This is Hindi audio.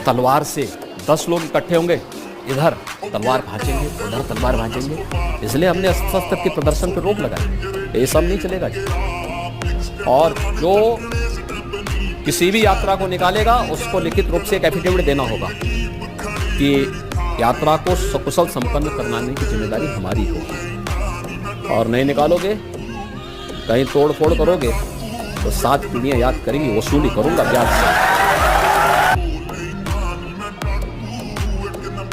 तलवार से 10 लोग इकट्ठे होंगे, इधर तलवार भांचेंगे, उधर तलवार भांचेंगे, इसलिए हमने अस्त्र के प्रदर्शन पर रोक लगाई। ये सब नहीं चलेगा जी। और जो किसी भी यात्रा को निकालेगा उसको लिखित रूप से एक एफिडेविट देना होगा कि यात्रा को सकुशल संपन्न कराने की जिम्मेदारी हमारी होगी। और नहीं निकालोगे, कहीं तोड़ फोड़ करोगे तो 7 पीढ़ियां याद करेंगी, वसूली करूंगा ब्याज से।